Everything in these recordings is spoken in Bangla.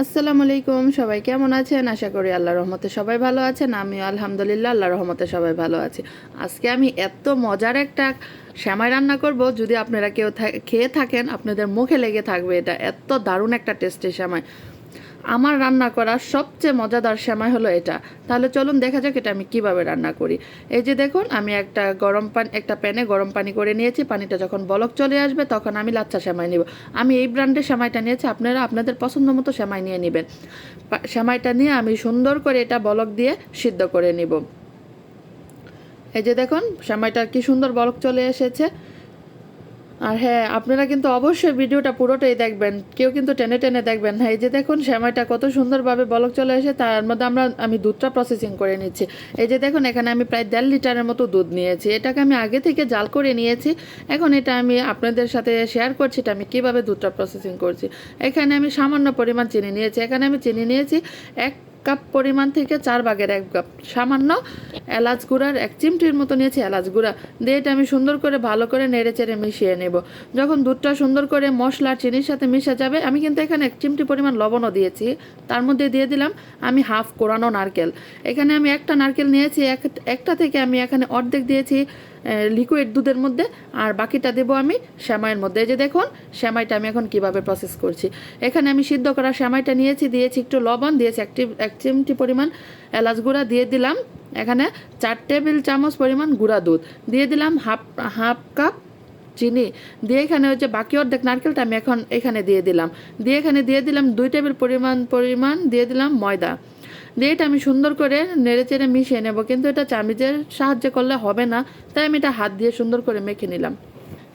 আসসালামু আলাইকুম, সবাই কেমন আছেন? আশা করি আল্লাহর রহমতে সবাই ভালো আছেন। আমিও আলহামদুলিল্লাহ আল্লাহর রহমতে সবাই ভালো আছি। আজকে আমি এত মজার একটা সেমাই রান্না করব, যদি আপনারা কেউ খেয়ে থাকেন আপনাদের মুখে লেগে থাকবে। এটা এত দারুণ একটা টেস্টি সেমাই। আমার রান্না করা সবচেয়ে মজাদার সেমাই হলো এটা। তাহলে চলুন দেখা যাক এটা আমি কিভাবে রান্না করি। এই যে দেখুন, আমি একটা প্যানে গরম পানি করে নিয়েছি। পানিটা যখন বলক চলে আসবে তখন আমি লাচ্ছা সেমাই নিব। আমি এই ব্র্যান্ডের সেমাইটা নিয়েছি, আপনারা আপনাদের পছন্দ মতো সেমাই নিয়ে নেবেন। সেমাইটা নিয়ে আমি সুন্দর করে এটা বলক দিয়ে সিদ্ধ করে নিব। এই যে দেখুন, সেমাইটা কি সুন্দর বলক চলে এসেছে। আর হ্যাঁ, আপনারা কিন্তু অবশ্যই ভিডিওটা পুরোটাই দেখবেন, কেউ কিন্তু টেনে টেনে দেখবেন না। এই যে দেখুন, সেমাইটা কত সুন্দরভাবে বলক চলে এসে তার মধ্যে আমি দুধটা প্রসেসিং করে নিচ্ছি। এই যে দেখুন, এখানে আমি প্রায় 1.5 লিটারের মতো দুধ নিয়েছি। এটাকে আমি আগে থেকে জাল করে নিয়েছি। এখন এটা আমি আপনাদের সাথে শেয়ার করছি এটা আমি কীভাবে দুধটা প্রসেসিং করছি। এখানে আমি সামান্য পরিমাণ চিনি নিয়েছি। এখানে আমি চিনি নিয়েছি 1 কাপ পরিমাণ থেকে 1/4 কাপ। সামান্য এলাচ গুঁড়ার 1 চিমটির মতো নিয়েছি এলাচ গুঁড়া দিয়ে এটা আমি সুন্দর করে ভালো করে নেড়ে চেড়ে মিশিয়ে নেব। যখন দুধটা সুন্দর করে মশলা চিনির সাথে মিশে যাবে, আমি কিন্তু এখানে 1 চিমটি পরিমাণ লবণও দিয়েছি। তার মধ্যে দিয়ে দিলাম আমি হাফ কোরানো নারকেল। এখানে আমি একটা নারকেল নিয়েছি, একটা থেকে আমি এখানে অর্ধেক দিয়েছি লিকুইড দুধের মধ্যে, আর বাকিটা দেবো আমি সেমাইয়ের মধ্যে। এই যে দেখুন, সেমাইটা আমি এখন কিভাবে প্রসেস করছি। এখানে আমি সিদ্ধ করা সেমাইটা দিয়েছি একটু লবণ, দিয়েছি 1 চিমটি পরিমাণ এলাচ গুঁড়া, দিয়ে দিলাম এখানে 4 টেবিল চামচ পরিমাণ গুঁড়া দুধ, দিয়ে দিলাম হাফ কাপ চিনি, দিয়ে এখানে হচ্ছে বাকি অর্ধেক নারকেলটা আমি এখন এখানে দিয়ে দিলাম। এখানে দিয়ে দিলাম 2 টেবিল পরিমাণ দিয়ে দিলাম ময়দা। দিয়ে এটা আমি সুন্দর করে নেড়ে চেড়ে মিশিয়ে নেব, কিন্তু এটা চামিচের সাহায্যে করলে হবে না, তাই আমি এটা হাত দিয়ে সুন্দর করে মেখে নিলাম।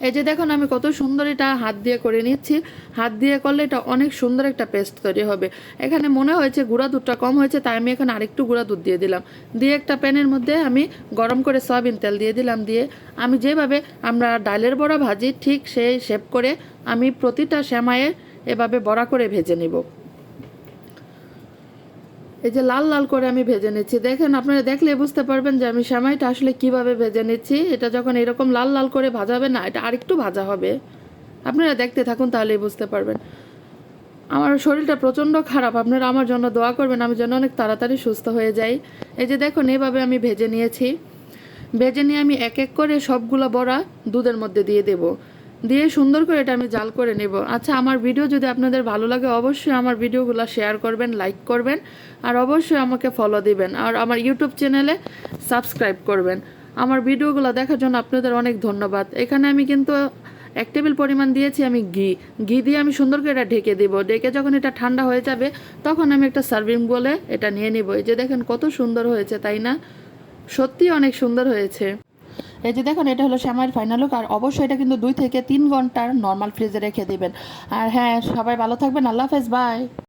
এই যে দেখুন, আমি কত সুন্দর এটা হাত দিয়ে করে নিচ্ছি। হাত দিয়ে করলে এটা অনেক সুন্দর একটা পেস্ট তৈরি হবে। এখানে মনে হয়েছে গুঁড়া দুধটা কম হয়েছে, তাই আমি এখানে আরেকটু গুঁড়া দুধ দিয়ে দিলাম। দিয়ে একটা প্যানের মধ্যে আমি গরম করে সয়াবিন তেল দিয়ে দিলাম। দিয়ে আমি যেভাবে আমরা ডালের বড়া ভাজি ঠিক সেই শেপ করে আমি প্রতিটা সেমাইয়ের এভাবে বড়া করে ভেজে নিব। এই যে লাল লাল করে আমি ভেজে নিচ্ছি, দেখেন আপনারা দেখলে বুঝতে পারবেন যে আমি সেমাইটা আসলে কিভাবে ভেজে নিচ্ছি। এটা যখন এরকম লাল লাল করে ভাজাবে না, এটা আরেকটু ভাজা হবে। আপনারা দেখতে থাকুন, তাহলেই বুঝতে পারবেন। আমার শরীরটা প্রচণ্ড খারাপ, আপনারা আমার জন্য দোয়া করবেন আমি যেন অনেক তাড়াতাড়ি সুস্থ হয়ে যাই। এই যে দেখুন, এইভাবে আমি ভেজে নিয়েছি। ভেজে নিয়ে আমি এক এক করে সবগুলো বড়া দুধের মধ্যে দিয়ে দেব। দিয়ে সুন্দর করে এটা আমি জাল করে নেব। আচ্ছা, আমার ভিডিও যদি আপনাদের ভালো লাগে অবশ্যই আমার ভিডিওগুলো শেয়ার করবেন, লাইক করবেন, আর অবশ্যই আমাকে ফলো দিবেন, আর আমার ইউটিউব চ্যানেলে সাবস্ক্রাইব করবেন। আমার ভিডিওগুলো দেখার জন্য আপনাদের অনেক ধন্যবাদ। এখানে আমি কিন্তু 1 টেবিল পরিমাণ দিয়েছি আমি ঘি দিয়ে আমি সুন্দর করে এটা ঢেকে দেব। ঢেকে যখন এটা ঠান্ডা হয়ে যাবে তখন আমি একটা সার্ভিং বলে এটা নিয়ে নিব। এই যে দেখেন কত সুন্দর হয়েছে, তাই না? সত্যি অনেক সুন্দর হয়েছে। এই যে দেখুন, এটা হলো সেমাইয়ের ফাইনাল লুক। আর অবশ্যই এটা কিন্তু 2 থেকে 3 ঘন্টার নর্মাল ফ্রিজে রেখে দিবেন। আর হ্যাঁ, সবাই ভালো থাকবেন। আল্লাহ হাফেজ, বাই।